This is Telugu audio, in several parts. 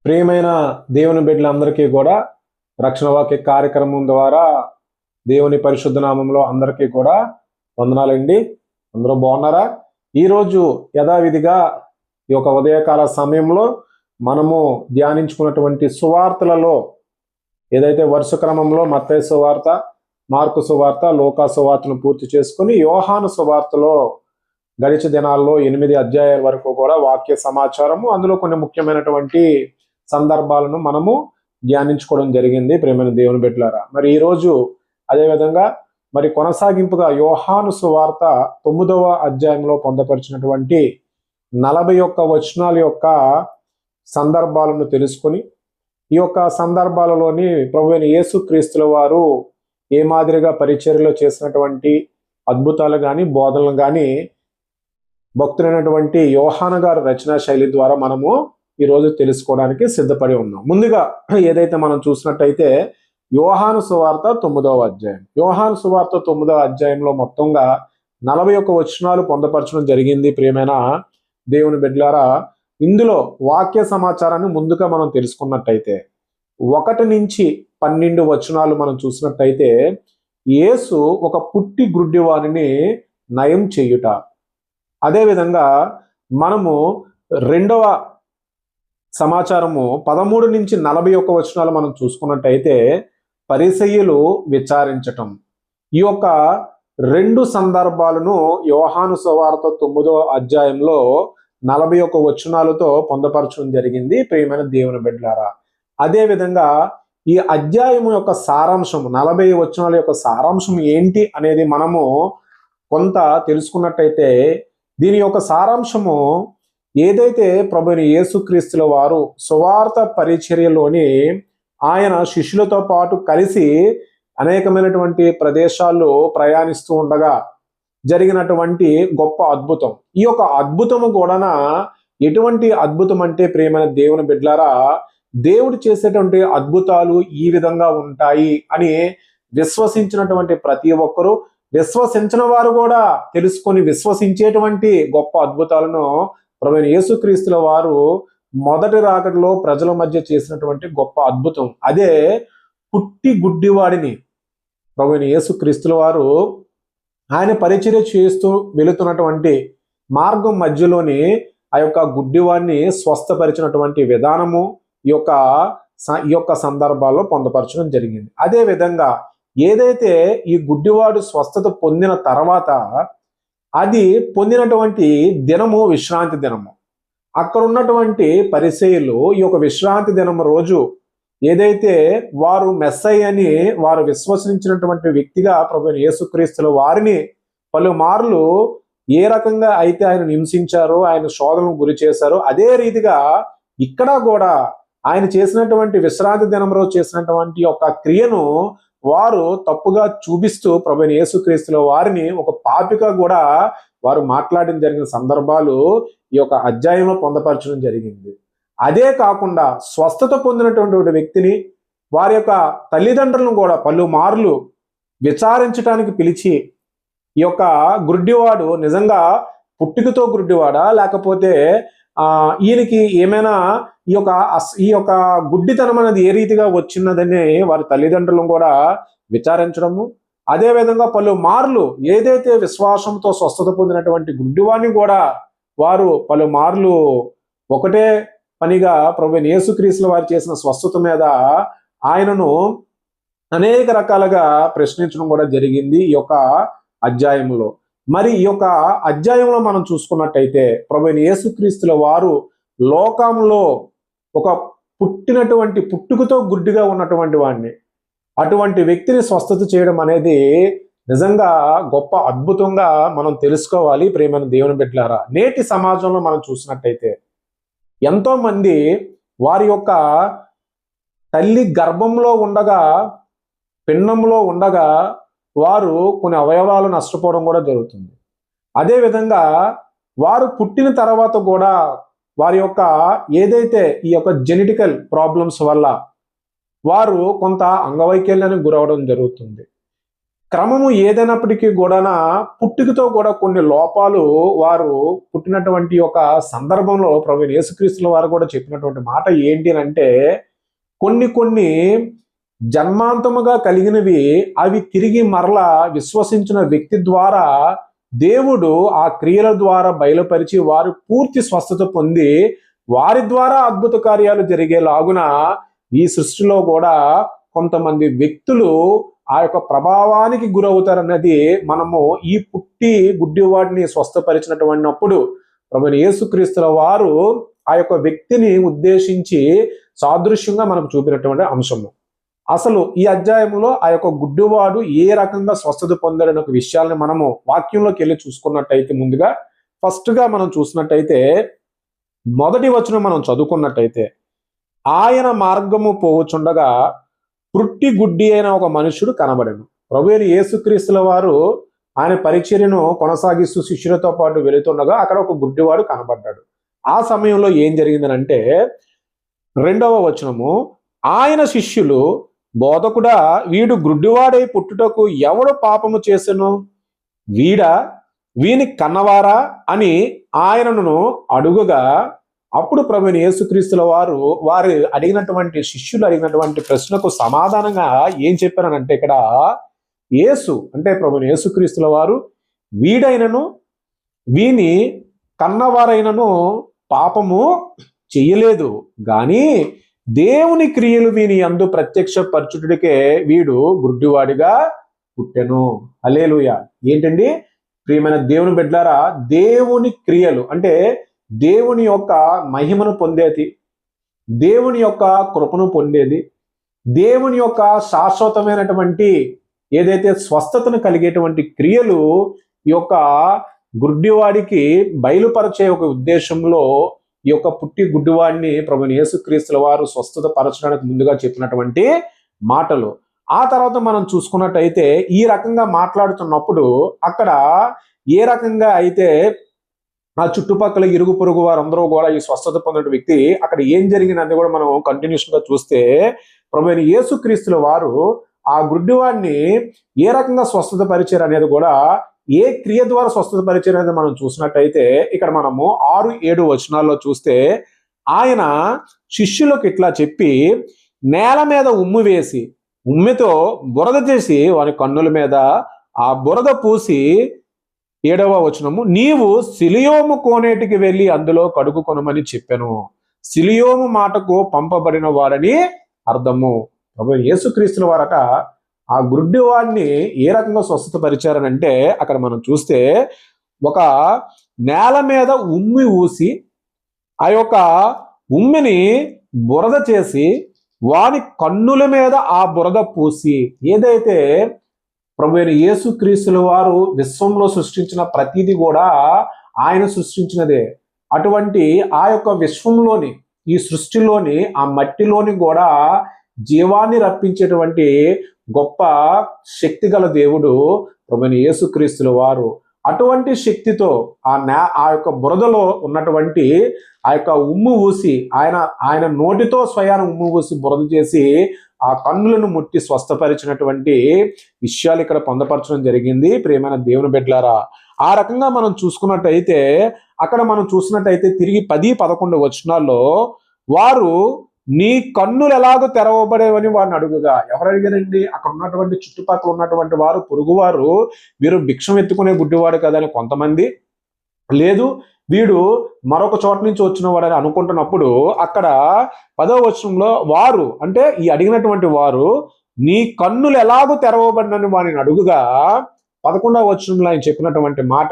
ప్రియమైన దేవుని బిడ్డలందరికీ కూడా రక్షణ వాక్య కార్యక్రమం ద్వారా దేవుని పరిశుద్ధ నామంలో అందరికీ కూడా వందనాలండి. అందరూ బాగున్నారా? ఈరోజు యథావిధిగా ఈ యొక్క ఉదయకాల సమయంలో మనము ధ్యానించుకున్నటువంటి సువార్తలలో ఏదైతే వరుస క్రమంలో మత్తయి సువార్త, మార్కు సువార్త, లూకా సువార్తను పూర్తి చేసుకుని యోహాను సువార్తలో గడిచిన దినాల్లో 8 అధ్యాయాల వరకు కూడా వాక్య సమాచారము, అందులో కొన్ని ముఖ్యమైనటువంటి సందర్భాలను మనము ధ్యానించుకోవడం జరిగింది. ప్రేమైన దేవుని బిడ్డలారా, మరి ఈరోజు అదేవిధంగా మరి కొనసాగింపుగా యోహాను సువార్త 9వ అధ్యాయంలో పొందపరిచినటువంటి 41 వచనాల యొక్క సందర్భాలను తెలుసుకొని ఈ యొక్క సందర్భాలలోని ప్రభువైన యేసుక్రీస్తుల వారు ఏ మాదిరిగా పరిచర్యలో చేసినటువంటి అద్భుతాలు కానీ బోధనలు కానీ భక్తులైనటువంటి యోహాను గారు రచనా శైలి ద్వారా మనము ఈరోజు తెలుసుకోవడానికి సిద్ధపడి ఉన్నాం. ముందుగా ఏదైతే మనం చూసినట్టయితే యోహాను సువార్త 9వ అధ్యాయం. యోహాను సువార్త 9వ అధ్యాయంలో మొత్తంగా 41 వచనాలు పొందపరచడం జరిగింది. ప్రియమైన దేవుని బిడ్డలారా, ఇందులో వాక్య సమాచారాన్ని ముందుగా మనం తెలుసుకున్నట్టయితే 1 నుంచి 12 వచనాలు మనం చూసినట్టయితే యేసు ఒక పుట్టి గుడ్డివానిని నయం చేయుట. అదేవిధంగా మనము రెండవ సమాచారము 13 నుంచి 41 వచనాలు మనం చూసుకున్నట్టయితే పరిసయ్యులు విచారించటం. ఈ యొక్క 2 సందర్భాలను యోహాను సువార్త 9వ అధ్యాయంలో 41 వచనాలతో పొందపరచడం జరిగింది. ప్రియమైన దేవుని బిడ్డలారా, అదేవిధంగా ఈ అధ్యాయం యొక్క సారాంశం, 40 వచనాల యొక్క సారాంశం ఏంటి అనేది మనము కొంత తెలుసుకున్నట్టయితే దీని యొక్క సారాంశము ఏదైతే ప్రభువైన యేసుక్రీస్తుల వారు సువార్త పరిచర్యలోని ఆయన శిష్యులతో పాటు కలిసి అనేకమైనటువంటి ప్రదేశాల్లో ప్రయాణిస్తూ ఉండగా జరిగినటువంటి గొప్ప అద్భుతం. ఈ యొక్క అద్భుతము కూడా ఎటువంటి అద్భుతం అంటే, ప్రియమైన దేవుని బిడ్డలారా, దేవుడు చేసేటువంటి అద్భుతాలు ఈ విధంగా ఉంటాయి అని విశ్వసించినటువంటి ప్రతి ఒక్కరూ, విశ్వసించిన వారు కూడా తెలుసుకొని విశ్వసించేటువంటి గొప్ప అద్భుతాలను ప్రభువైన యేసుక్రీస్తుల వారు మొదటి రాకడలో ప్రజల మధ్య చేసినటువంటి గొప్ప అద్భుతం. అదే పుట్టి గుడ్డివాడిని ప్రభువైన యేసుక్రీస్తుల వారు ఆయన పరిచర్య చేస్తూ వెళుతున్నటువంటి మార్గం మధ్యలోని ఆ యొక్క గుడ్డివాడిని స్వస్థపరిచినటువంటి విధానము ఈ యొక్క సందర్భాల్లో పొందపరచడం జరిగింది. అదే విధంగా ఏదైతే ఈ గుడ్డివాడు స్వస్థత పొందిన తర్వాత అది పొందినటువంటి దినము విశ్రాంతి దినము. అక్కడ ఉన్నటువంటి పరిసయ్యులు ఈ యొక్క విశ్రాంతి దినము రోజు ఏదైతే వారు మెస్సయ్య అని వారు విశ్వసించినటువంటి వ్యక్తిగా ప్రభువైన యేసుక్రీస్తుల వారిని పలుమార్లు ఏ రకంగా అయితే ఆయన హింసించారో, ఆయన శోధనకు గురి చేశారో, అదే రీతిగా ఇక్కడ కూడా ఆయన చేసినటువంటి విశ్రాంతి దినం రోజు చేసినటువంటి ఒక క్రియను వారు తప్పుగా చూపిస్తూ ప్రభువైన యేసుక్రీస్తుల వారిని ఒక పాపిగా కూడా వారు మాట్లాడడం జరిగిన సందర్భాలు ఈ యొక్క అధ్యాయంలో పొందపరచడం జరిగింది. అదే కాకుండా స్వస్థత పొందినటువంటి వ్యక్తిని వారి యొక్క తల్లిదండ్రులను కూడా పలుమార్లు విచారించడానికి పిలిచి ఈ యొక్క గుడ్డివాడు నిజంగా పుట్టుకతో గుడ్డివాడా, లేకపోతే ఈయనకి ఏమైనా ఈ యొక్క గుడ్డితనం అనేది ఏ రీతిగా వచ్చినదని వారి తల్లిదండ్రులను కూడా విచారించడము. అదేవిధంగా పలుమార్లు ఏదైతే విశ్వాసంతో స్వస్థత పొందినటువంటి గుడ్డివాడిని కూడా వారు పలుమార్లు ఒకటే పనిగా ప్రభువైన యేసుక్రీస్తుల వారు చేసిన స్వస్థత మీద ఆయనను అనేక రకాలుగా ప్రశ్నించడం కూడా జరిగింది ఈ యొక్క అధ్యాయంలో. మరి ఈ యొక్క అధ్యాయంలో మనం చూసుకున్నట్టయితే ప్రభువైన యేసుక్రీస్తుల వారు లోకంలో ఒక పుట్టుకతో గుడ్డిగా ఉన్నటువంటి వాడిని, అటువంటి వ్యక్తిని స్వస్థత చేయడం అనేది నిజంగా గొప్ప అద్భుతంగా మనం తెలుసుకోవాలి. ప్రియమైన దేవుని బిడ్డలారా, నేటి సమాజంలో మనం చూసినట్టయితే ఎంతో మంది వారి యొక్క తల్లి గర్భంలో ఉండగా, పిండంలో ఉండగా వారు కొన్ని అవయవాలు నష్టపోవడం కూడా జరుగుతుంది. అదేవిధంగా వారు పుట్టిన తర్వాత కూడా వారి యొక్క ఏదైతే ఈ యొక్క జెనెటికల్ ప్రాబ్లమ్స్ వల్ల వారు కొంత అంగవైకల్యానికి గురవడం జరుగుతుంది. క్రమము ఏదైనప్పటికీ కూడా పుట్టుకతో కూడా కొన్ని లోపాలు వారు పుట్టినటువంటి ఒక సందర్భంలో ప్రభువైన యేసుక్రీస్తుల వారు కూడా చెప్పినటువంటి మాట ఏంటి అంటే కొన్ని జన్మాంతముగా కలిగినవి అవి తిరిగి మరలా విశ్వసించిన వ్యక్తి ద్వారా దేవుడు ఆ క్రియల ద్వారా బయలుపరిచి వారు పూర్తి స్వస్థత పొంది వారి ద్వారా అద్భుత కార్యాలు జరిగేలాగున ఈ సృష్టిలో కూడా కొంతమంది వ్యక్తులు ఆ యొక్క ప్రభావానికి గురవుతారన్నది మనము ఈ పుట్టి గుడ్డివాడిని స్వస్థపరిచినటువంటిప్పుడు ప్రభువైన యేసుక్రీస్తుల వారు ఆ యొక్క వ్యక్తిని ఉద్దేశించి సాదృశ్యంగా మనకు చూపినటువంటి అంశము. అసలు ఈ అధ్యాయంలో ఆ యొక్క గుడ్డివాడు ఏ రకంగా స్వస్థత పొందాడనే ఒక విషయాన్ని మనము వాక్యంలోకి వెళ్ళి చూసుకున్నట్టయితే ముందుగా ఫస్ట్గా మనం చూసినట్టయితే మొదటి వచనం మనం చదువుకున్నట్టయితే ఆయన మార్గము పోవచుండగా పుట్టి గుడ్డి అయిన ఒక మనుషుడు కనబడెను. ప్రభువైన యేసుక్రీస్తుల వారు ఆయన పరిచర్యను కొనసాగిస్తూ శిష్యులతో పాటు వెళుతుండగా అక్కడ ఒక గుడ్డివాడు కనబడ్డాడు. ఆ సమయంలో ఏం జరిగిందనంటే 2వ వచనము, ఆయన శిష్యులు బోధకుడా వీడు గుడ్డివాడై పుట్టుటకు ఎవడు పాపము చేసెను, వీని కన్నవారా అని ఆయనను అడుగుగా అప్పుడు ప్రభువైన యేసుక్రీస్తుల వారు శిష్యులు అడిగినటువంటి ప్రశ్నకు సమాధానంగా ఏం చెప్పారనంటే ఇక్కడ యేసు అంటే ప్రభువైన యేసుక్రీస్తుల వారు వీడైనను వీని కన్నవారైనను పాపము చెయ్యలేదు గాని దేవుని క్రియలు వీని యందు ప్రత్యక్షపరచుటకే వీడు గుడ్డివాడిగా పుట్టెను. హల్లెలూయా. ఏంటండి ప్రియమైన దేవుని బిడ్డలారా, దేవుని క్రియలు అంటే దేవుని యొక్క మహిమను పొందేది, దేవుని యొక్క కృపను పొందేది, దేవుని యొక్క శాశ్వతమైనటువంటి ఏదైతే స్వస్థతను కలిగేటువంటి క్రియలు ఈ యొక్క గుడ్డివాడికి బయలుపరిచే ఒక ఉద్దేశంలో ఈ యొక్క పుట్టి గుడ్డివాడిని ప్రభువైన యేసుక్రీస్తుల వారు స్వస్థత పరచడానికి ముందుగా చెప్పినటువంటి మాటలు. ఆ తర్వాత మనం చూసుకున్నట్టయితే ఈ రకంగా మాట్లాడుతున్నప్పుడు అక్కడ ఏ రకంగా అయితే ఆ చుట్టుపక్కల ఇరుగు పొరుగు వారందరూ కూడా ఈ స్వస్థత పొందిన వ్యక్తి అక్కడ ఏం జరిగిందని కూడా మనం కంటిన్యూషన్ గా చూస్తే ప్రభువైన యేసుక్రీస్తుల వారు ఆ గుడ్డివాడిని ఏ రకంగా స్వస్థత పరిచారు అనేది కూడా ఏ క్రియ ద్వారా స్వస్థత పరిచారు అనేది మనం చూసినట్టయితే ఇక్కడ మనము 6-7 వచనాల్లో చూస్తే ఆయన శిష్యులకు ఇట్లా చెప్పి నేల మీద ఉమ్ము వేసి ఉమ్మితో బురద చేసి వారి కన్నుల మీద ఆ బురద పూసి 7వ వచనము, నీవు సిలియోము కోనేటికి వెళ్ళి అందులో కడుగుకొనమని చెప్పాను. సిలియోము మాటకు పంపబడిన వారని అర్థము. ప్రభువైన యేసుక్రీస్తుల వారట ఆ గుడ్డివాడిని ఏ రకంగా స్వస్థత పరిచారనంటే అక్కడ మనం చూస్తే ఒక నేల మీద ఉమ్మి ఊసి ఆ యొక్క ఉమ్మిని బురద చేసి వాని కన్నుల మీద ఆ బురద పూసి, ఏదైతే ప్రభువైన యేసుక్రీస్తుల వారు విశ్వంలో సృష్టించిన ప్రతిదీ కూడా ఆయన సృష్టించినదే. అటువంటి ఆ యొక్క విశ్వంలోని ఈ సృష్టిలోని ఆ మట్టిలోని కూడా జీవాన్ని రప్పించేటువంటి గొప్ప శక్తి గల దేవుడు ప్రభువైన యేసుక్రీస్తుల వారు. అటువంటి శక్తితో ఆ యొక్క బురదలో ఉన్నటువంటి ఆ యొక్క ఉమ్ము ఊసి ఆయన నోటితో స్వయాన ఉమ్ము ఊసి బురద చేసి ఆ కన్నులను ముట్టి స్వస్థపరిచినటువంటి విషయాలు ఇక్కడ పొందపరచడం జరిగింది. ప్రియమైన దేవుని బిడ్డలారా, ఆ రకంగా మనం చూసుకున్నట్టయితే అక్కడ మనం చూసినట్టయితే తిరిగి 10-11 వచనాల్లో వారు నీ కన్నులు ఎలాగో తెరవబడేవని వారిని అడుగుగా, ఎవరు అడిగారండి? అక్కడ ఉన్నటువంటి చుట్టుపక్కల ఉన్నటువంటి వారు పొరుగువారు వీరు భిక్షం ఎత్తుకునే గుడ్డివాడు కదా అని కొంతమంది, లేదు వీడు మరొక చోట నుంచి వచ్చిన వాడని అనుకుంటున్నప్పుడు అక్కడ 10వ వచనంలో వారు అంటే ఈ అడిగినటువంటి వారు నీ కన్నులు ఎలాగో తెరవబడినని వారిని అడుగుగా 11వ వచనంలో ఆయన చెప్పినటువంటి మాట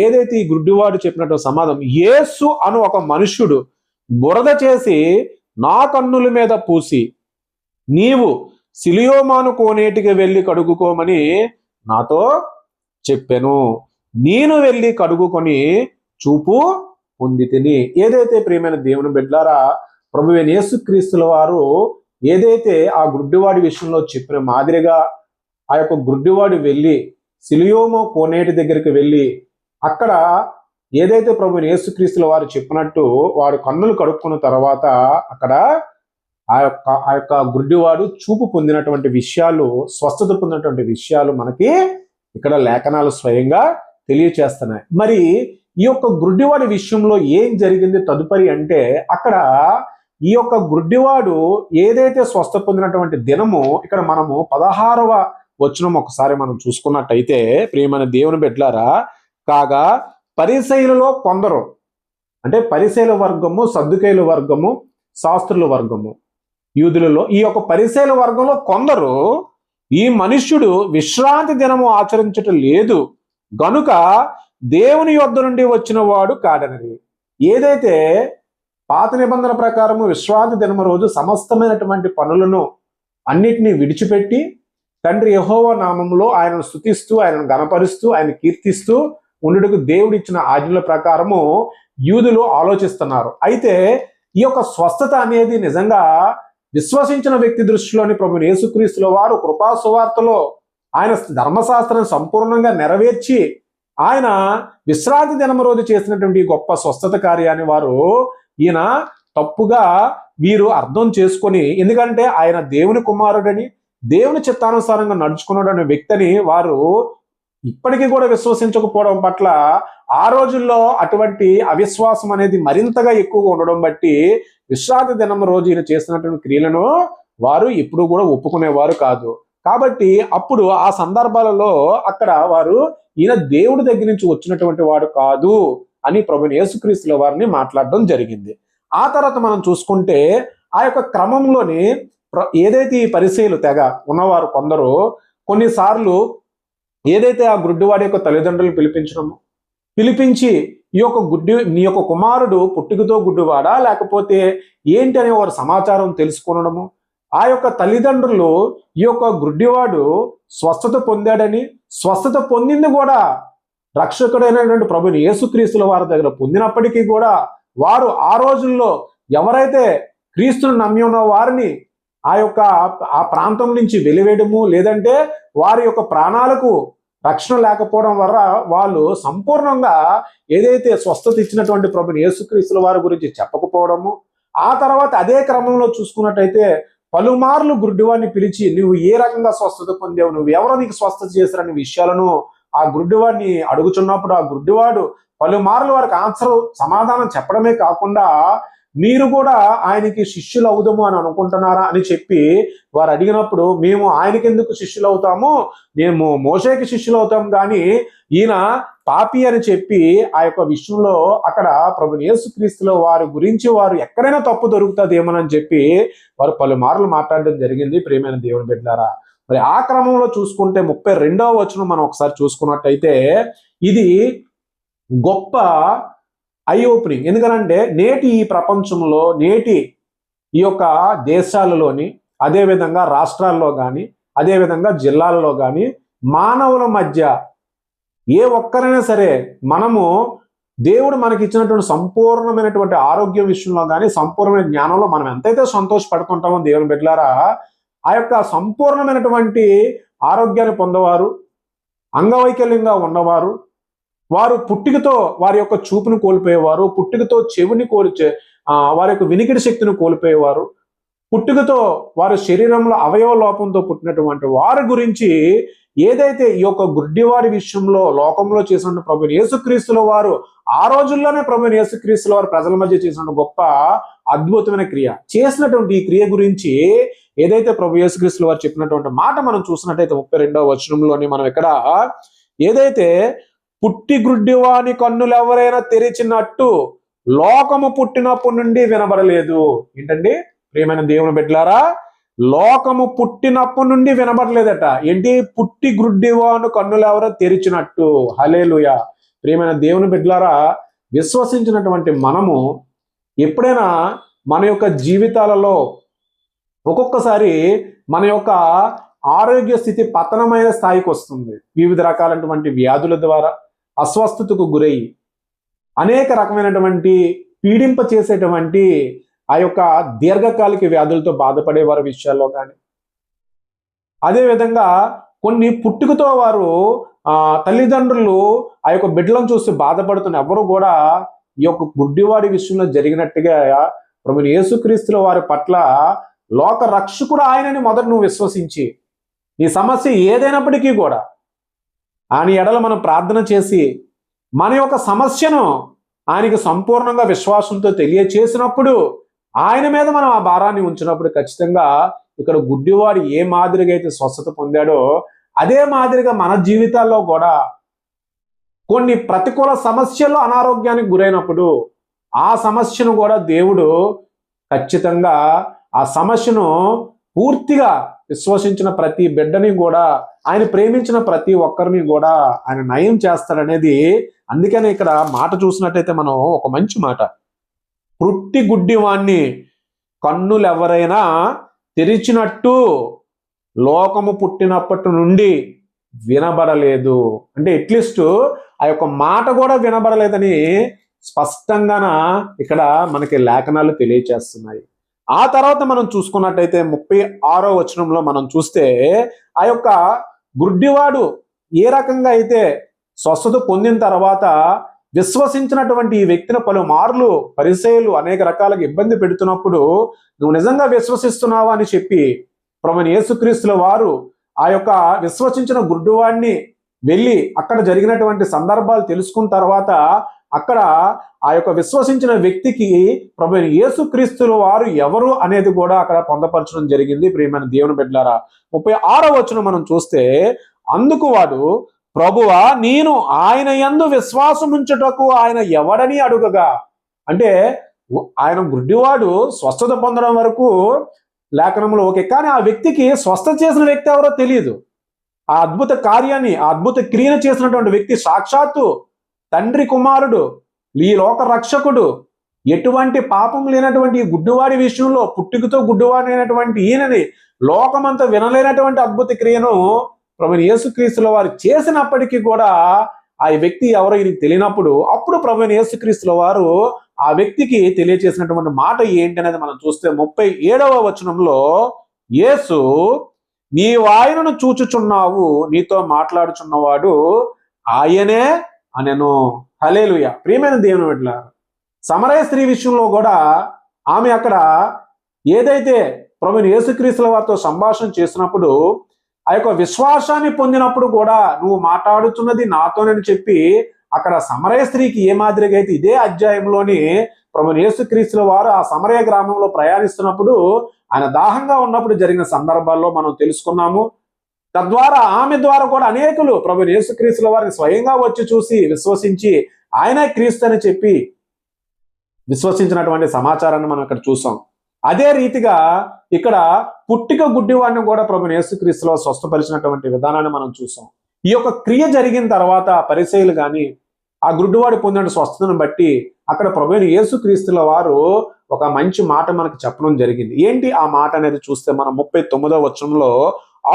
ఏదైతే ఈ గుడ్డివాడు చెప్పినటువంటి సమాధానం, యేసు అను ఒక మనుష్యుడు బురద చేసి నా కన్నుల మీద పూసి నీవు సిలియోమాను కోనేటికి వెళ్ళి కడుగుకోమని నాతో చెప్పెను. నేను వెళ్ళి కడుగుకొని చూపు పొంది తిని. ఏదైతే ప్రియమైన దేవుని బిడ్డలారా, ప్రభువైన యేసుక్రీస్తుల వారు ఏదైతే ఆ గుడ్డివాడి విషయంలో చెప్పిన మాదిరిగా ఆ యొక్క గుడ్డివాడు వెళ్ళి సిలియోమో కోనేటి దగ్గరికి వెళ్ళి అక్కడ ఏదైతే ప్రభువైన యేసుక్రీస్తుల వారు చెప్పినట్టు వాడు కన్నులు కడుక్కున్న తర్వాత అక్కడ ఆ యొక్క గుడ్డివాడు చూపు పొందినటువంటి విషయాలు, స్వస్థత పొందినటువంటి విషయాలు మనకి ఇక్కడ లేఖనాలు స్వయంగా తెలియచేస్తున్నాయి. మరి ఈ యొక్క గుడ్డివాడి విషయంలో ఏం జరిగింది తదుపరి అంటే, అక్కడ ఈ యొక్క గుడ్డివాడు ఏదైతే స్వస్థ పొందినటువంటి దినము, ఇక్కడ మనము 16వ వచనం ఒకసారి మనం చూసుకున్నట్టయితే, ప్రియమైన దేవుని బిడ్డలారా, కాగా పరిసయ్యులలో కొందరు, అంటే పరిసయ్యుల వర్గము, సద్దుకయ్యుల వర్గము, శాస్త్రుల వర్గము, యూదులలో ఈ యొక్క పరిసయ్యుల వర్గంలో కొందరు, ఈ మనుష్యుడు విశ్రాంతి దినము ఆచరించటం లేదు గనుక దేవుని యొద్ద నుండి వచ్చిన వాడు కాడనరి. ఏదైతే పాత నిబంధన ప్రకారము విశ్రాంతి దినము రోజు సమస్తమైనటువంటి పనులను అన్నిటినీ విడిచిపెట్టి తండ్రి యెహోవా నామములో ఆయనను స్తుతిస్తూ, ఆయనను గణపరుస్తూ, ఆయన కీర్తిస్తూ ఉండుటకు దేవుడిచ్చిన ఆజ్ఞల ప్రకారము యూదులు ఆలోచిస్తున్నారు. అయితే ఈ యొక్క స్వస్థత అనేది నిజంగా విశ్వసించిన వ్యక్తి దృష్టిలోని ప్రభువు యేసుక్రీస్తుల వారు కృపా సువార్తలో ఆయన ధర్మశాస్త్రాన్ని సంపూర్ణంగా నెరవేర్చి ఆయన విశ్రాంతి దినం రోజు చేసినటువంటి గొప్ప స్వస్థత కార్యాన్ని వారు ఈయన తప్పుగా వీరు అర్థం చేసుకొని, ఎందుకంటే ఆయన దేవుని కుమారుడని, దేవుని చిత్తానుసారంగా నడుచుకున్నాడనే వ్యక్తిని వారు ఇప్పటికీ కూడా విశ్వసించకపోవడం పట్ల ఆ రోజుల్లో అటువంటి అవిశ్వాసం అనేది మరింతగా ఎక్కువగా ఉండడం బట్టి విశ్రాంతి దినం రోజు ఈయన చేసినటువంటి క్రియలను వారు ఎప్పుడు కూడా ఒప్పుకునేవారు కాదు. కాబట్టి అప్పుడు ఆ సందర్భాలలో అక్కడ వారు ఈయన దేవుడి దగ్గర నుంచి వచ్చినటువంటి వాడు కాదు అని ప్రభువైన యేసుక్రీస్తుల వారిని మాట్లాడడం జరిగింది. ఆ తర్వాత మనం చూసుకుంటే ఆ యొక్క క్రమంలోని ఏదైతే ఈ పరిసయ్యులు తెగ ఉన్నవారు కొందరు కొన్నిసార్లు ఏదైతే ఆ గుడ్డివాడి యొక్క తల్లిదండ్రులు పిలిపించి నీ యొక్క కుమారుడు పుట్టుకతో గుడ్డివాడా లేకపోతే ఏంటి అనే వారు సమాచారం తెలుసుకొనడము, ఆ యొక్క తల్లిదండ్రులు ఈ యొక్క గుడ్డివాడు స్వస్థత పొందాడని, స్వస్థత పొందింది కూడా రక్షకుడైనటువంటి ప్రభుని యేసుక్రీస్తుల వారి దగ్గర పొందినప్పటికీ కూడా వారు ఆ రోజుల్లో ఎవరైతే క్రీస్తును నమ్మి ఉన్న వారిని ఆ ప్రాంతం నుంచి వెలివేయడము, లేదంటే వారి యొక్క ప్రాణాలకు రక్షణ లేకపోవడం వల్ల వాళ్ళు సంపూర్ణంగా ఏదైతే స్వస్థత ఇచ్చినటువంటి ప్రభుని యేసుక్రీస్తుల వారి గురించి చెప్పకపోవడము, ఆ తర్వాత అదే క్రమంలో చూసుకున్నట్టయితే పలుమార్లు గుడ్డివాడిని పిలిచి నువ్వు ఏ రకంగా స్వస్థత పొందావు, నువ్వు ఎవరో నీకు స్వస్థత చేశారనే విషయాలను ఆ గుడ్డివాడిని అడుగుచున్నప్పుడు ఆ గుడ్డివాడు పలుమార్లు వారికి సమాధానం చెప్పడమే కాకుండా మీరు కూడా ఆయనకి శిష్యులు అవుదాము అని అనుకుంటున్నారా అని చెప్పి వారు అడిగినప్పుడు, మేము ఆయనకి ఎందుకు శిష్యులు అవుతాము, మేము మోషేకి శిష్యులు అవుతాం కానీ ఈయన పాపి అని చెప్పి ఆ యొక్క విషయంలో అక్కడ ప్రభుని యేసుక్రీస్తులో వారి గురించి వారు ఎక్కడైనా తప్పు దొరుకుతుందేమోనని చెప్పి వారు పలుమార్లు మాట్లాడడం జరిగింది. ప్రియమైన దేవుని బిడ్డలారా, మరి ఆ క్రమంలో చూసుకుంటే 32వ వచనం మనం ఒకసారి చూసుకున్నట్టయితే ఇది గొప్ప ఐ ఓపెనింగ్. ఎందుకనంటే నేటి ఈ ప్రపంచంలో, నేటి ఈ యొక్క దేశాలలోని, అదేవిధంగా రాష్ట్రాల్లో కానీ, అదేవిధంగా జిల్లాలలో కానీ మానవుల మధ్య ఏ ఒక్కరైనా సరే మనము దేవుడు మనకి ఇచ్చినటువంటి సంపూర్ణమైనటువంటి ఆరోగ్యం విషయంలో కానీ, సంపూర్ణమైన జ్ఞానంలో మనం ఎంతైతే సంతోషపడుతుంటామో దేవుని బిడ్డలారా, ఆ యొక్క సంపూర్ణమైనటువంటి ఆరోగ్యాన్ని పొందేవారు, అంగవైకల్యంగా ఉన్నవారు, వారు పుట్టుకతో వారి యొక్క చూపును కోల్పోయేవారు, పుట్టుకతో చెవిని వారి యొక్క వినికిడి శక్తిని కోల్పోయేవారు, పుట్టుకతో వారి శరీరంలో అవయవ లోపంతో పుట్టినటువంటి వారి గురించి ఏదైతే ఈ యొక్క గుడ్డివాడి విషయంలో లోకంలో చేసిన ప్రభువైన యేసుక్రీస్తుల వారు ఆ రోజుల్లోనే ప్రభువైన యేసుక్రీస్తుల వారు ప్రజల మధ్య చేసిన గొప్ప అద్భుతమైన క్రియ, చేసినటువంటి ఈ క్రియ గురించి ఏదైతే ప్రభు యేసుక్రీస్తుల వారు చెప్పినటువంటి మాట మనం చూసినట్టయితే 32వ వచనంలోని మనం ఇక్కడ ఏదైతే పుట్టి గుడ్డివాని కన్నులు ఎవరైనా తెరిచినట్టు లోకము పుట్టినప్పటి నుండి వినబడలేదు. ఏంటండి ప్రియమైన దేవుని బిడ్డలారా, లోకము పుట్టినప్పటి నుండి వినబడలేదట. ఏంటి? పుట్టి గుడ్డివాని కన్నులు ఎవరో తెరిచినట్టు. హల్లెలూయా. ప్రియమైన దేవుని బిడ్డలారా, విశ్వసించినటువంటి మనము ఎప్పుడైనా మన యొక్క జీవితాలలో ఒక్కొక్కసారి మన యొక్క ఆరోగ్య స్థితి పతనమైన స్థాయికి వస్తుంది. వివిధ రకాలైనటువంటి వ్యాధుల ద్వారా అస్వస్థతకు గురై అనేక రకమైనటువంటి పీడింప చేసేటువంటి ఆ యొక్క దీర్ఘకాలిక వ్యాధులతో బాధపడే వారి విషయాల్లో కానీ, అదేవిధంగా కొన్ని పుట్టుకతో వారు తల్లిదండ్రులు ఆ యొక్క బిడ్డలను చూసి బాధపడుతున్న ఎవరు కూడా ఈ యొక్క గుడ్డివాడి విషయంలో జరిగినట్టుగా ప్రభువైన యేసుక్రీస్తుల వారి పట్ల లోక రక్షకుడు ఆయనని మొదట నువ్వు విశ్వసించి నీ సమస్య ఏదైనప్పటికీ కూడా ఆయన ఎడల మనం ప్రార్థన చేసి మన యొక్క సమస్యను ఆయనకి సంపూర్ణంగా విశ్వాసంతో తెలియచేసినప్పుడు ఆయన మీద మనం ఆ భారాన్ని ఉంచినప్పుడు ఖచ్చితంగా ఇక్కడ గుడ్డివాడు ఏ మాదిరిగా అయితే స్వస్థత పొందాడో అదే మాదిరిగా మన జీవితాల్లో కూడా కొన్ని ప్రతికూల సమస్యల్లో అనారోగ్యానికి గురైనప్పుడు ఆ సమస్యను కూడా దేవుడు ఖచ్చితంగా ఆ సమస్యను పూర్తిగా విశ్వసించిన ప్రతి బిడ్డని కూడా ఆయన ప్రేమించిన ప్రతి ఒక్కరిని కూడా ఆయన నయం చేస్తాడనేది. అందుకనే ఇక్కడ మాట చూసినట్టయితే మనం ఒక మంచి మాట, పుట్టి గుడ్డివాణ్ణి కన్నులు ఎవరైనా తెరిచినట్టు లోకము పుట్టినప్పటి నుండి వినబడలేదు. అంటే అట్లీస్ట్ ఆ యొక్క మాట కూడా వినబడలేదని స్పష్టంగాన ఇక్కడ మనకి లేఖనాలు తెలియచేస్తున్నాయి. ఆ తర్వాత మనం చూసుకున్నట్టయితే 36వ వచనంలో మనం చూస్తే ఆ యొక్క గుడ్డివాడు ఏ రకంగా అయితే స్వస్థత పొందిన తర్వాత విశ్వసించినటువంటి ఈ వ్యక్తిని పలుమార్లు పరిసయ్యులు అనేక రకాలుగా ఇబ్బంది పెడుతున్నప్పుడు నువ్వు నిజంగా విశ్వసిస్తున్నావా అని చెప్పి ప్రభువైన యేసుక్రీస్తుల వారు ఆ యొక్క విశ్వసించిన గుడ్డివాడిని వెళ్ళి అక్కడ జరిగినటువంటి సందర్భాలు తెలుసుకున్న తర్వాత అక్కడ ఆ యొక్క విశ్వసించిన వ్యక్తికి ప్రభువైన యేసుక్రీస్తుల వారు ఎవరు అనేది కూడా అక్కడ పొందపరచడం జరిగింది. ప్రియమైన దేవుని బిడ్డలారా, 36వ వచనం మనం చూస్తే, అందుకు వాడు, ప్రభువా నేను ఆయన యందు విశ్వాసం ఉంచుటకు ఆయన ఎవడని అడుగగా, అంటే ఆయన గుడ్డివాడు స్వస్థత పొందడం వరకు లేఖనంలో ఓకే, కానీ ఆ వ్యక్తికి స్వస్థత చేసిన వ్యక్తి ఎవరో తెలియదు. ఆ అద్భుత కార్యాన్ని, ఆ అద్భుత క్రియను చేసినటువంటి వ్యక్తి సాక్షాత్తు తండ్రి కుమారుడు, ఈ లోక రక్షకుడు, ఎటువంటి పాపం లేనటువంటి ఈ గుడ్డివాడి విషయంలో పుట్టుకతో గుడ్డివాడి అయినటువంటి ఈయనని లోకమంతా వినలేనటువంటి అద్భుత క్రియను ప్రభువైన యేసుక్రీస్తుల వారు చేసినప్పటికీ కూడా ఆ వ్యక్తి ఎవరో ఈయనకి తెలియనప్పుడు అప్పుడు ప్రభువైన యేసుక్రీస్తుల వారు ఆ వ్యక్తికి తెలియచేసినటువంటి మాట ఏంటి అనేది మనం చూస్తే 37వ వచనంలో, యేసు నీవు ఆయనను చూచుచున్నావు, నీతో మాట్లాడుచున్నవాడు ఆయనే అనెను. హల్లెలూయా. ప్రియమైన దేవుని బిడ్డలారా, సమరయ స్త్రీ విషయంలో కూడా ఆమె అక్కడ ఏదైతే ప్రభువైన యేసుక్రీస్తుల వారితో సంభాషణ చేసినప్పుడు ఆ యొక్క విశ్వాసాన్ని పొందినప్పుడు కూడా నువ్వు మాట్లాడుతున్నది నాతోనని చెప్పి అక్కడ సమరయ స్త్రీకి ఏ మాదిరిగా అయితే ఇదే అధ్యాయంలోని ప్రభువైన యేసుక్రీస్తుల వారు ఆ సమరయ గ్రామంలో ప్రయాణిస్తున్నప్పుడు ఆయన దాహంగా ఉన్నప్పుడు జరిగిన సందర్భాల్లో మనం తెలుసుకున్నాము. తద్వారా ఆమె ద్వారా కూడా అనేకులు ప్రభువైన యేసుక్రీస్తుల వారిని స్వయంగా వచ్చి చూసి విశ్వసించి ఆయనే క్రీస్తు అని చెప్పి విశ్వసించినటువంటి సమాచారాన్ని మనం ఇక్కడ చూసాం. అదే రీతిగా ఇక్కడ పుట్టిక గుడ్డివాడిని కూడా ప్రభువైన యేసుక్రీస్తులో స్వస్థపరిచినటువంటి విధానాన్ని మనం చూసాం. ఈ యొక్క క్రియ జరిగిన తర్వాత పరిసయ్యులు కానీ ఆ గుడ్డివాడు పొందిన స్వస్థతను బట్టి అక్కడ ప్రభువైన యేసుక్రీస్తుల వారు ఒక మంచి మాట మనకు చెప్పడం జరిగింది. ఏంటి ఆ మాట అనేది చూస్తే మనం 39వ వచనంలో,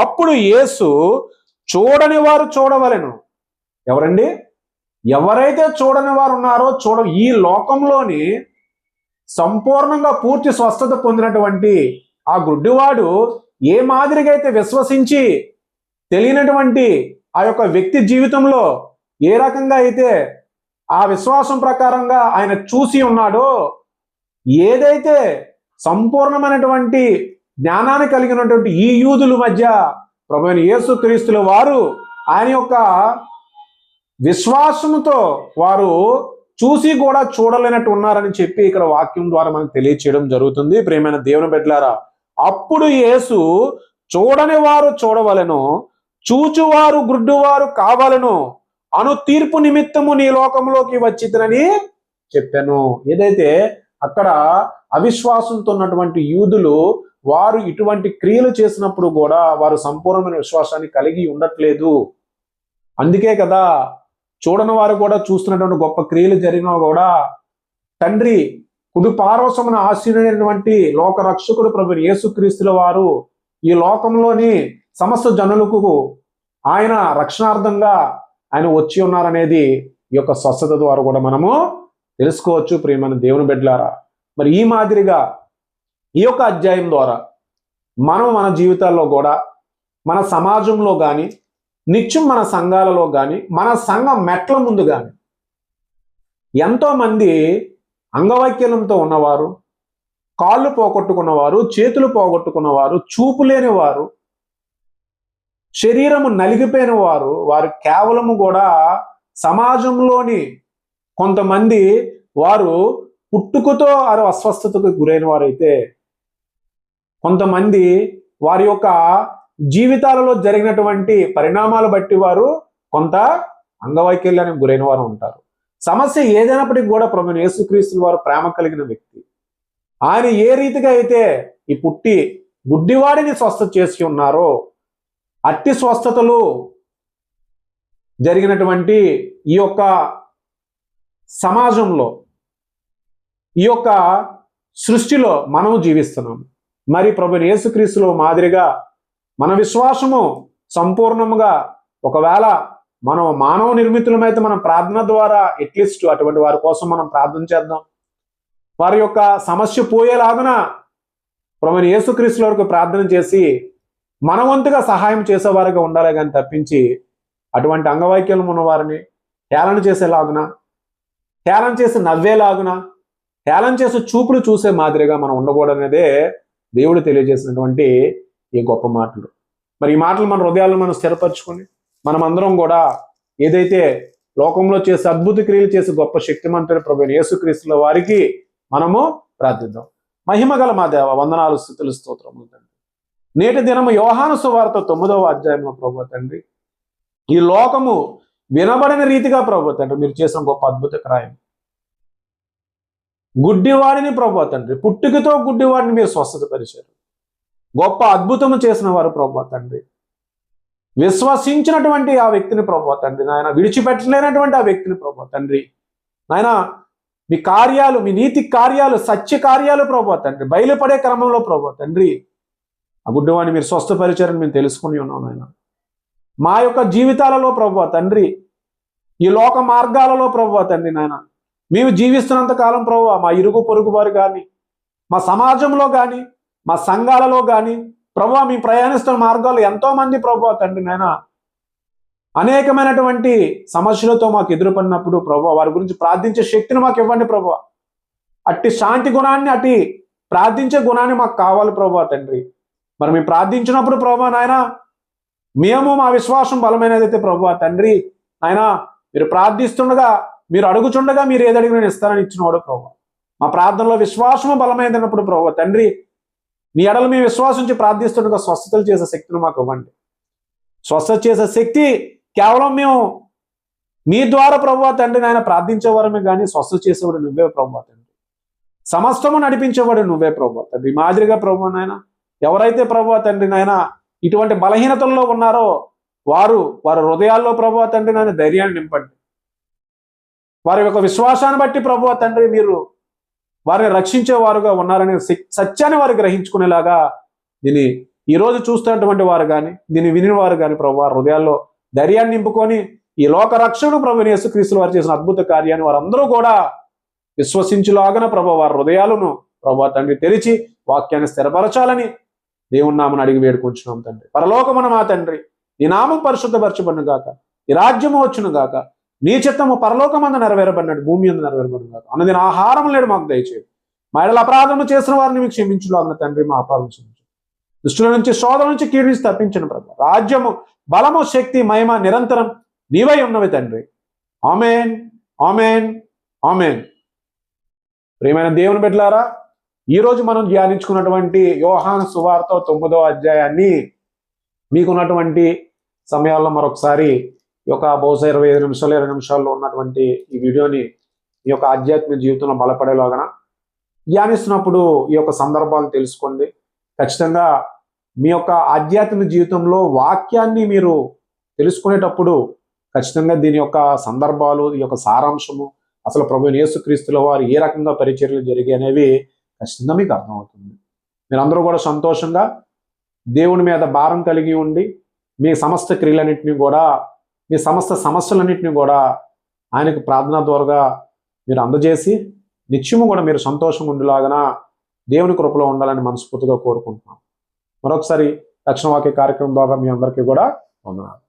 అప్పుడు యేసు చూడని వారు చూడవలెను. ఎవరండి? ఎవరైతే చూడని వారు ఉన్నారో ఈ లోకంలోని సంపూర్ణంగా పూర్తి స్వస్థత పొందినటువంటి ఆ గుడ్డివాడు ఏ మాదిరిగా అయితే విశ్వసించి తెలియనటువంటి ఆ యొక్క వ్యక్తి జీవితంలో ఏ రకంగా అయితే ఆ విశ్వాసం ప్రకారంగా ఆయన చూసి ఉన్నాడో, ఏదైతే సంపూర్ణమైనటువంటి జ్ఞానాన్ని కలిగినటువంటి ఈ యూదుల మధ్య ప్రభువైన యేసుక్రీస్తుల వారు ఆయన యొక్క విశ్వాసంతో వారు చూసి కూడా చూడలేనట్టు ఉన్నారని చెప్పి ఇక్కడ వాక్యం ద్వారా మనకు తెలియచేయడం జరుగుతుంది. ప్రియమైన దేవుని బిడ్డలారా, అప్పుడు యేసు చూడని వారు చూడవలెను, చూచువారు గుడ్డివారు కావాలను అను తీర్పు నిమిత్తము నీ లోకంలోకి వచ్చితనని చెప్పాను. ఏదైతే అక్కడ అవిశ్వాసంతో ఉన్నటువంటి యూదులు వారు ఇటువంటి క్రియలు చేసినప్పుడు కూడా వారు సంపూర్ణమైన విశ్వాసాన్ని కలిగి ఉండట్లేదు. అందుకే కదా చూడని వారు కూడా చూస్తున్నటువంటి గొప్ప క్రియలు జరిగినా కూడా తండ్రి కుడి పార్శ్వమున ఆశీనుడైనటువంటి లోక రక్షకుడు ప్రభువైన యేసుక్రీస్తుల వారు ఈ లోకంలోని సమస్త జనులకు ఆయన రక్షణార్థంగా ఆయన వచ్చి ఉన్నారనేది ఈ యొక్క స్వస్థత ద్వారా కూడా మనము తెలుసుకోవచ్చు. ప్రియమైన దేవుని బిడ్డలారా, మరి ఈ మాదిరిగా ఈ యొక్క అధ్యాయం ద్వారా మనం మన జీవితాల్లో కూడా మన సమాజంలో కానీ నిత్యం మన సంఘాలలో కానీ మన సంఘ మెట్ల ముందు కానీ ఎంతోమంది అంగవైకల్యంతో ఉన్నవారు, కాళ్ళు పోగొట్టుకున్నవారు, చేతులు పోగొట్టుకున్నవారు, చూపు లేని వారు, శరీరము నలిగిపోయిన వారు, వారు కేవలము కూడా సమాజంలోని కొంతమంది వారు పుట్టుకతో వారు అస్వస్థతకు గురైన వారైతే, కొంతమంది వారి యొక్క జీవితాలలో జరిగినటువంటి పరిణామాలు బట్టి వారు కొంత అంగవైకల్యానికి గురైన వారు ఉంటారు. సమస్య ఏదైనప్పటికీ కూడా ప్రభువైన యేసుక్రీస్తు వారు ప్రేమ కలిగిన వ్యక్తి. ఆయన ఏ రీతిగా అయితే ఈ పుట్టి గుడ్డివాడిని స్వస్థత చేసి ఉన్నారో, అట్టి స్వస్థతలు జరిగినటువంటి ఈ యొక్క సమాజంలో, ఈ యొక్క సృష్టిలో మనము జీవిస్తున్నాం. మరి ప్రభువైన యేసుక్రీస్తులో మాదిరిగా మన విశ్వాసము సంపూర్ణముగా, ఒకవేళ మనం మానవ నిర్మితులమైతే మనం ప్రార్థన ద్వారా అట్లీస్ట్ అటువంటి వారి కోసం మనం ప్రార్థన చేద్దాం. వారి యొక్క సమస్య పోయేలాగున ప్రభువైన యేసుక్రీస్తు వరకు ప్రార్థన చేసి మన వంతుగా సహాయం చేసేవారిగా ఉండాలి కానీ తప్పించి అటువంటి అంగవైకల్యం ఉన్న వారిని హేళన చేసేలాగున, హేళన చేసి నవ్వేలాగున, హేళన చేసి చూపులు చూసే మాదిరిగా మనం ఉండకూడదనేదే దేవుడు తెలియజేసినటువంటి ఈ గొప్ప మాటలు. మరి ఈ మాటలు మన హృదయాలను మనం స్థిరపరచుకొని మనమందరం కూడా ఏదైతే లోకంలో చేసే అద్భుత క్రియలు చేసే గొప్ప శక్తిమంతుడు ప్రభువైన యేసుక్రీస్తుల వారికి మనము ప్రార్థిద్దాం. మహిమగల మా దేవ, వందనాలు, స్తుతులు, స్తోత్రములు తండ్రి. నేటి దినము యోహాను సువార్త 9వ అధ్యాయంలో ప్రభువా తండ్రి, ఈ లోకము వినబడిన రీతిగా ప్రభువా తండ్రి మీరు చేసిన గొప్ప అద్భుత కార్యం. గుడ్డివాడిని ప్రభువా తండ్రి, పుట్టుకతో గుడ్డివాడిని మీరు స్వస్థత పరిచారు. గొప్ప అద్భుతము చేసిన వారు ప్రభువా తండ్రి, విశ్వసించినటువంటి ఆ వ్యక్తిని ప్రభువా తండ్రి నాయన, విడిచిపెట్టలేనటువంటి ఆ వ్యక్తిని ప్రభువా తండ్రి నాయన, మీ కార్యాలు, మీ నీతి కార్యాలు, సత్య కార్యాలు ప్రభువా తండ్రి బయలుపడే క్రమంలో ప్రభువా తండ్రి ఆ గుడ్డివాడిని మీరు స్వస్థపరిచారని మేము తెలుసుకుని ఉన్నాం నాయన. మా యొక్క జీవితాలలో ప్రభువా తండ్రి, ఈ లోక మార్గాలలో ప్రభువా తండ్రి నాయన, మేము జీవిస్తున్నంత కాలం ప్రభువా మా ఇరుగు పొరుగు వారు కానీ, మా సమాజంలో కానీ, మా సంఘాలలో కానీ ప్రభువా మేము ప్రయాణిస్తున్న మార్గాలు ఎంతోమంది ప్రభువా తండ్రి నాయన అనేకమైనటువంటి సమస్యలతో మాకు ఎదురుపడినప్పుడు ప్రభువా వారి గురించి ప్రార్థించే శక్తిని మాకు ఇవ్వండి ప్రభువా. అట్టి శాంతి గుణాన్ని, అట్టి ప్రార్థించే గుణాన్ని మాకు కావాలి ప్రభువా తండ్రి. మరి మేము ప్రార్థించినప్పుడు ప్రభువా నాయన, మేము మా విశ్వాసం బలమైనదైతే ప్రభువా తండ్రి నాయన, మీరు ప్రార్థిస్తుండగా, మీరు అడుగుచుండగా మీరు ఏది అడిగినా నేను ఇస్తానని ఇచ్చినవాడు ప్రభువా. మా ప్రార్థనలో విశ్వాసము బలమైనప్పుడు ప్రభువా తండ్రి నీ ఎడలు మేము విశ్వాసించి ప్రార్థిస్తుండగా స్వస్థతలు చేసే శక్తిని మాకు ఇవ్వండి. స్వస్థత చేసే శక్తి కేవలం మేము మీ ద్వారా ప్రభువా తండ్రి నాయన ప్రార్థించేవారమే కానీ స్వస్థత చేసేవాడు నువ్వే ప్రభువా తండ్రి. సమస్తము నడిపించేవాడు నువ్వే ప్రభువా తండ్రి. మాదిరిగా ప్రభువా నాయన, ఎవరైతే ప్రభువా తండ్రి నాయన ఇటువంటి బలహీనతల్లో ఉన్నారో వారి హృదయాల్లో ప్రభువా తండ్రి నాయన ధైర్యాన్ని నింపండి. వారి యొక్క విశ్వాసాన్ని బట్టి ప్రభువా తండ్రి మీరు వారిని రక్షించేవారుగా ఉన్నారనే సత్యాన్ని వారు గ్రహించుకునేలాగా దీన్ని ఈరోజు చూస్తున్నటువంటి వారు కానీ, దీన్ని విని వారు కానీ ప్రభు హృదయాల్లో ధైర్యాన్ని నింపుకొని ఈ లోక రక్షకుడు ప్రభువైన యేసుక్రీస్తు వారు చేసిన అద్భుత కార్యాన్ని వారందరూ కూడా విశ్వసించులాగన ప్రభు వారి హృదయాలను ప్రభు తండ్రి తెరిచి వాక్యాన్ని స్థిరపరచాలని దేవుని నామమున అడిగి వేడుకొంచున్నాం తండ్రి. పరలోకమున మా తండ్రి, నీ నామం పరిశుద్ధపరచబడును గాక, ఈ రాజ్యము వచ్చును గాక, నీ చిత్తము పరలోకమందు నెరవేరబడినట్టు భూమి అందు నెరవేరబడును గాక. అన్నది ఆహారం లేడు మాకు దయచేది. మా ఎడల అపరాధము చేసిన వారిని మీకు క్షమించులాగిన తండ్రి మా అపరాధం క్షమించు. దుష్టుల నుంచి, శోధన నుంచి, కీడు నుంచి తప్పించిన ప్రభు. రాజ్యము, బలము, శక్తి, మహిమ నిరంతరం నీవై ఉన్నవి తండ్రి. ఆమేన్, ఆమేన్, ఆమేన్. ప్రియమైన దేవుని బిడ్డలారా, ఈరోజు మనం ధ్యానించుకున్నటువంటి యోహాను సువార్త 9వ అధ్యాయాన్ని మీకున్నటువంటి సమయాల్లో మరొకసారి ఈ యొక్క బహుశా 25 నిమిషాలు 20 నిమిషాల్లో ఉన్నటువంటి ఈ వీడియోని ఈ యొక్క ఆధ్యాత్మిక జీవితంలో బలపడేలాగా ధ్యానిస్తున్నప్పుడు ఈ యొక్క సందర్భాలను తెలుసుకోండి. ఖచ్చితంగా మీ యొక్క ఆధ్యాత్మిక జీవితంలో వాక్యాన్ని మీరు తెలుసుకునేటప్పుడు ఖచ్చితంగా దీని యొక్క సందర్భాలు, ఈ యొక్క సారాంశము, అసలు ప్రభువైన యేసుక్రీస్తుల వారు ఏ రకంగా పరిచర్యలు జరిగాయి అనేవి ఖచ్చితంగా మీకు అర్థమవుతుంది. మీరందరూ కూడా సంతోషంగా దేవుని మీద భారం కలిగి ఉండి మీ సమస్త క్రియలన్నింటినీ కూడా, మీ సమస్త సమస్యలన్నింటినీ కూడా ఆయనకు ప్రార్థనా ద్వారా మీరు అందజేసి నిత్యము కూడా మీరు సంతోషంగా ఉండేలాగా దేవుని కృపలో ఉండాలని మనస్ఫూర్తిగా కోరుకుంటున్నాం. మరొకసారి రక్షణ వాక్య కార్యక్రమం ద్వారా మీ అందరికీ కూడా వందనాలు.